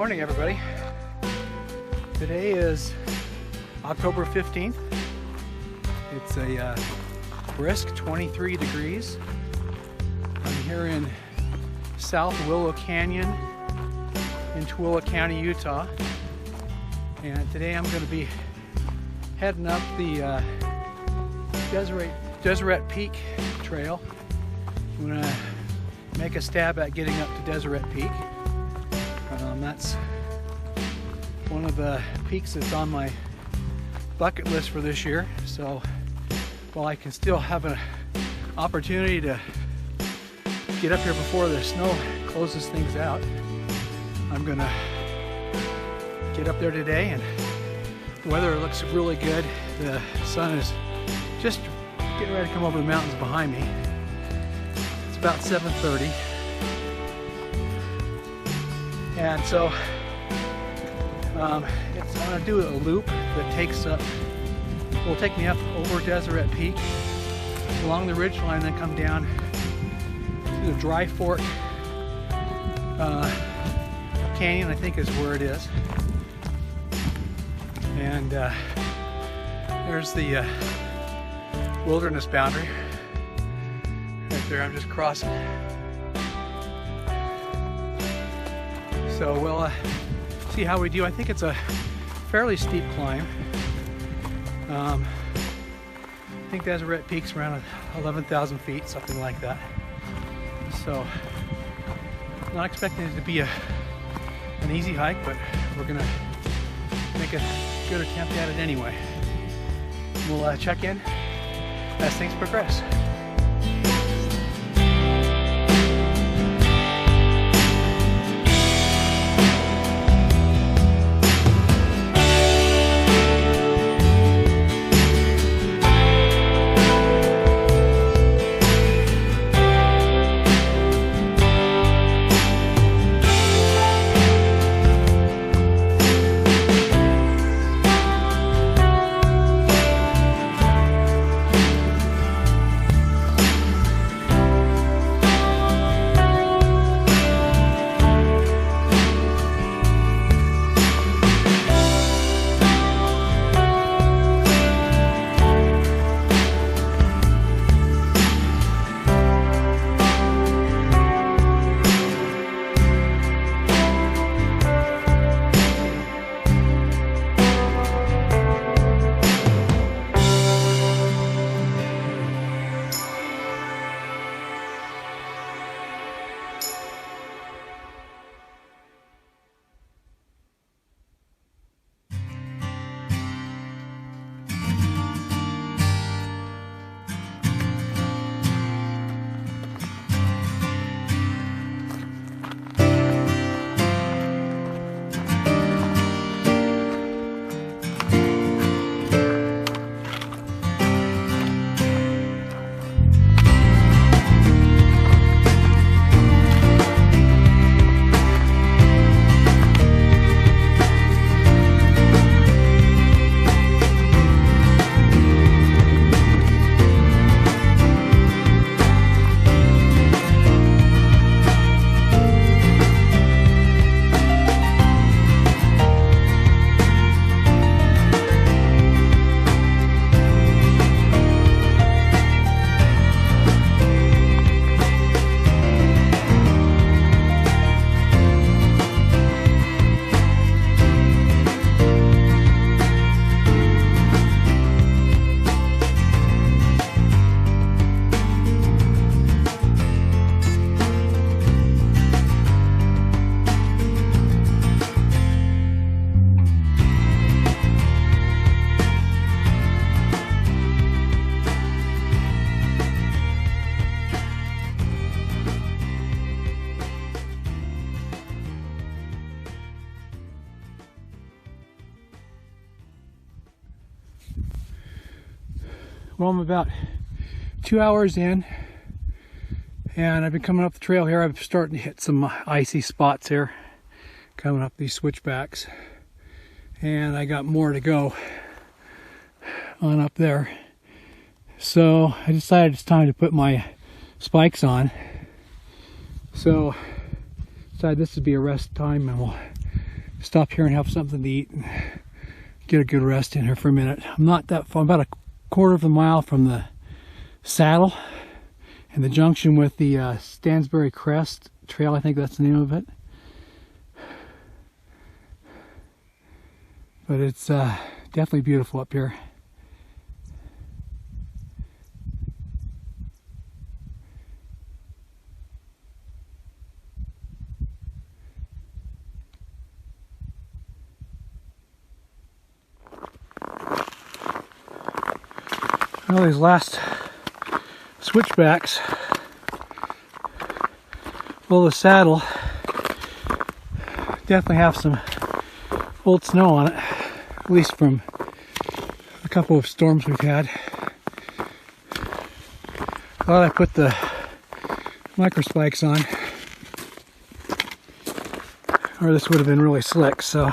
morning, everybody. Today is October 15th. It's a brisk 23 degrees. I'm here in South Willow Canyon in Tooele County, Utah. And today I'm going to be heading up the Deseret Peak trail. I'm going to make a stab at getting up to Deseret Peak. That's one of the peaks that's on my bucket list for this year. So while I can still have an opportunity to get up here before the snow closes things out, I'm gonna get up there today, and the weather looks really good. The sun is just getting ready to come over the mountains behind me. It's about 7:30. And so I'm going to do a loop that will take me up over Deseret Peak, along the ridgeline, then come down to the Dry Fork Canyon, I think is where it is. And there's the wilderness boundary right there. I'm just crossing. So we'll see how we do. I think it's a fairly steep climb. I think Deseret Peak's around 11,000 feet, something like that. So not expecting it to be an easy hike, but we're gonna make a good attempt at it anyway. We'll check in as things progress. Well, I'm about 2 hours in, and I've been coming up the trail here. I'm starting to hit some icy spots here, coming up these switchbacks, and I got more to go on up there. So I decided it's time to put my spikes on. So decided this would be a rest time, and we'll stop here and have something to eat and get a good rest in here for a minute. I'm not that far, I'm about a quarter of a mile from the saddle and the junction with the Stansbury Crest Trail, I think that's the name of it. But it's definitely beautiful up here. Well, these last switchbacks below the saddle definitely have some old snow on it, at least from a couple of storms we've had. Thought I put the micro spikes on, or this would have been really slick, so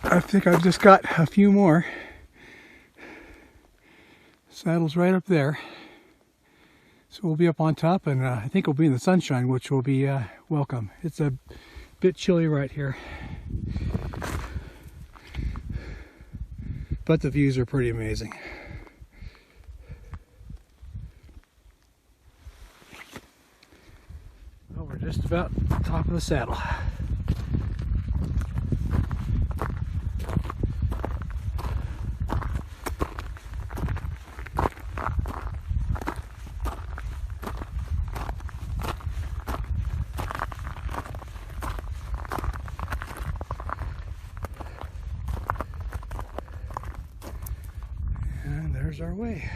I think I've just got a few more. Saddle's right up there, so we'll be up on top, and I think we'll be in the sunshine, which will be welcome. It's a bit chilly right here, but the views are pretty amazing. Well, we're just about at the top of the saddle. And there's our way.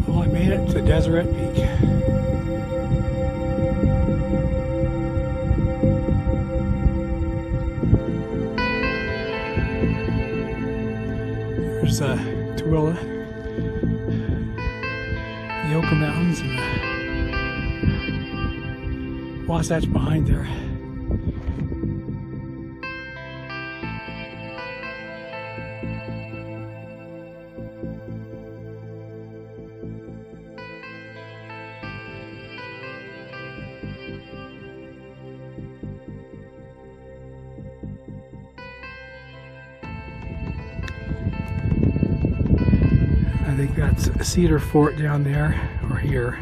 Well, I made it to Deseret Peak. There's Tooele, the Oka Mountains, and the Wasatch behind there. I think that's a Cedar Fort down there, or here.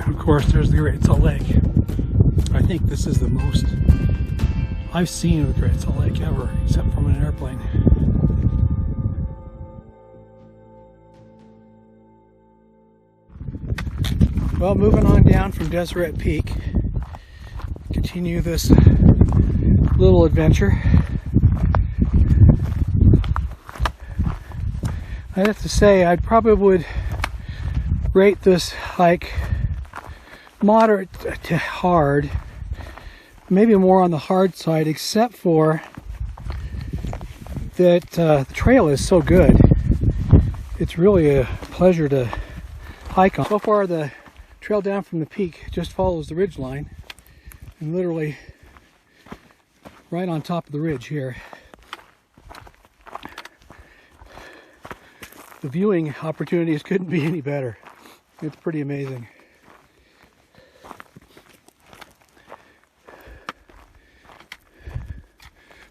Of course, there's the Great Salt Lake. I think this is the most I've seen of the Great Salt Lake ever, except from an airplane. Well, moving on down from Deseret Peak, continue this little adventure. I have to say, I probably would rate this hike moderate to hard, maybe more on the hard side, except for that the trail is so good. It's really a pleasure to hike on. So far, the trail down from the peak just follows the ridge line, and literally right on top of the ridge here. The viewing opportunities couldn't be any better. It's pretty amazing.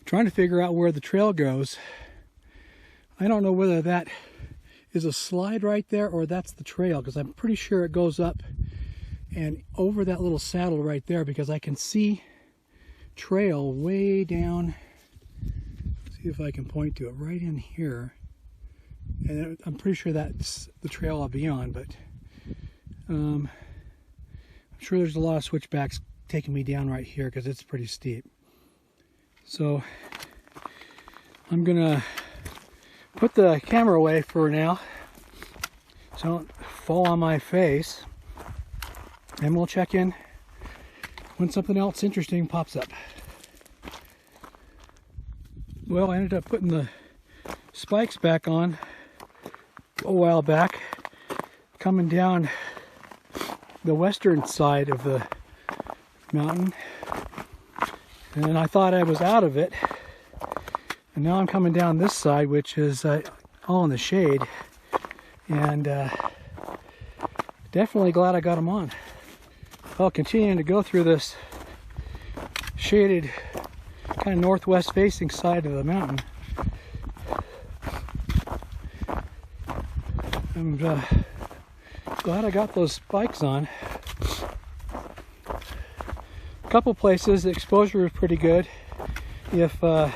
Trying to figure out where the trail goes. I don't know whether that is a slide right there or that's the trail, because I'm pretty sure it goes up and over that little saddle right there, because I can see trail way down. See if I can point to it right in here. And I'm pretty sure that's the trail I'll be on, but I'm sure there's a lot of switchbacks taking me down right here because it's pretty steep. So I'm gonna put the camera away for now so I don't fall on my face, and we'll check in when something else interesting pops up. Well, I ended up putting the spikes back on a while back, coming down the western side of the mountain, and I thought I was out of it, and now I'm coming down this side, which is all in the shade, and definitely glad I got them on. Well, continuing to go through this shaded kind of northwest facing side of the mountain, I'm glad I got those spikes on. A couple places the exposure was pretty good. If there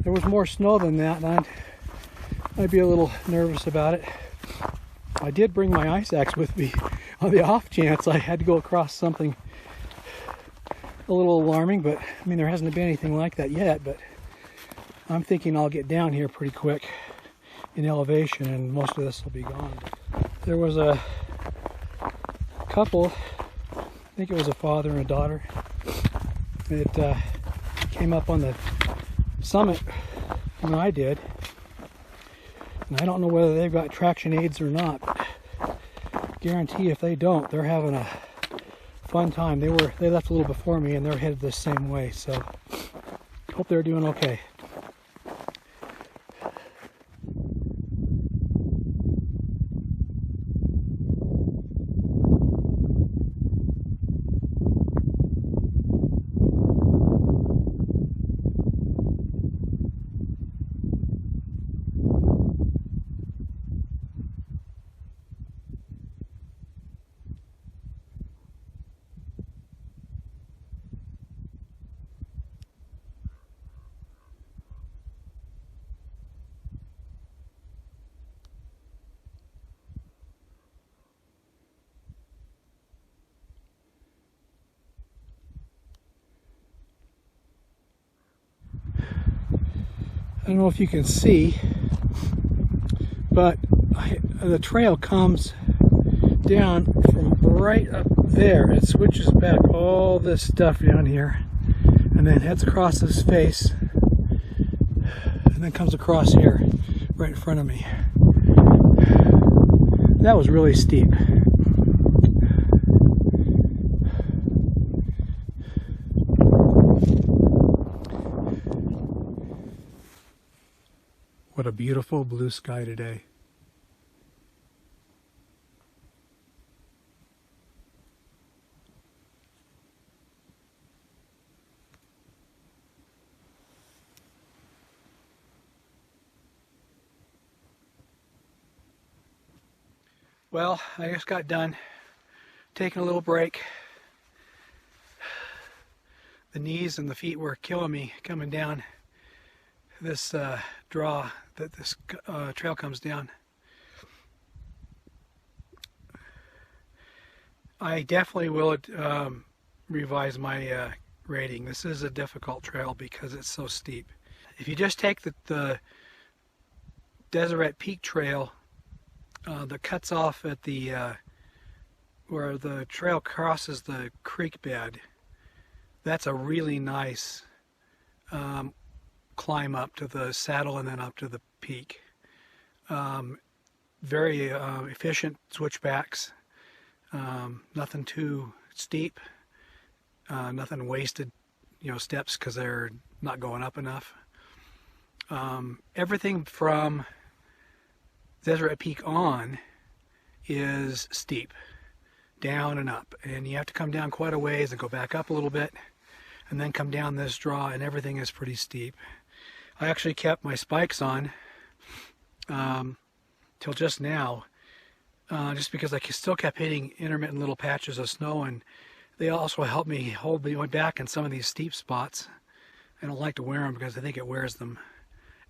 was more snow than that, I'd be a little nervous about it. I did bring my ice axe with me on the off chance I had to go across something a little alarming, but I mean, there hasn't been anything like that yet, but I'm thinking I'll get down here pretty quick in elevation and most of this will be gone. There was a couple, I think it was a father and a daughter, that came up on the summit when I did, and I don't know whether they've got traction aids or not, but guarantee if they don't, they're having a fun time. They left a little before me and they're headed the same way, so hope they're doing okay. I don't know if you can see, but the trail comes down from right up there. It switches back all this stuff down here and then heads across this face and then comes across here right in front of me. That was really steep. What a beautiful blue sky today. Well, I just got done taking a little break. The knees and the feet were killing me coming down this draw that this trail comes down. I definitely will revise my rating. This is a difficult trail because it's so steep. If you just take the Deseret Peak trail that cuts off at the where the trail crosses the creek bed, that's a really nice climb up to the saddle and then up to the peak. Very efficient switchbacks, nothing too steep, nothing wasted, steps because they're not going up enough. Everything from Deseret Peak on is steep, down and up, and you have to come down quite a ways and go back up a little bit and then come down this draw, and everything is pretty steep. I actually kept my spikes on till just now, just because I still kept hitting intermittent little patches of snow, and they also helped me hold me back in some of these steep spots. I don't like to wear them because I think it wears them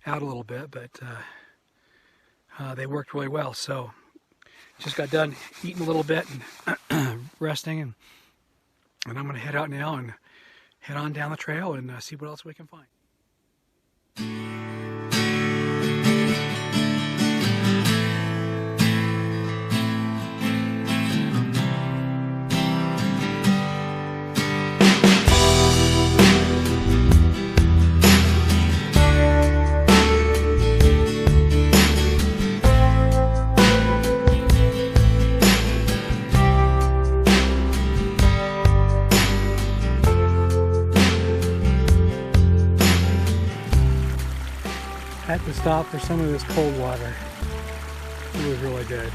out a little bit, but they worked really well. So just got done eating a little bit and resting, and I'm going to head out now and head on down the trail and see what else we can find. I had to stop for some of this cold water. It was really good.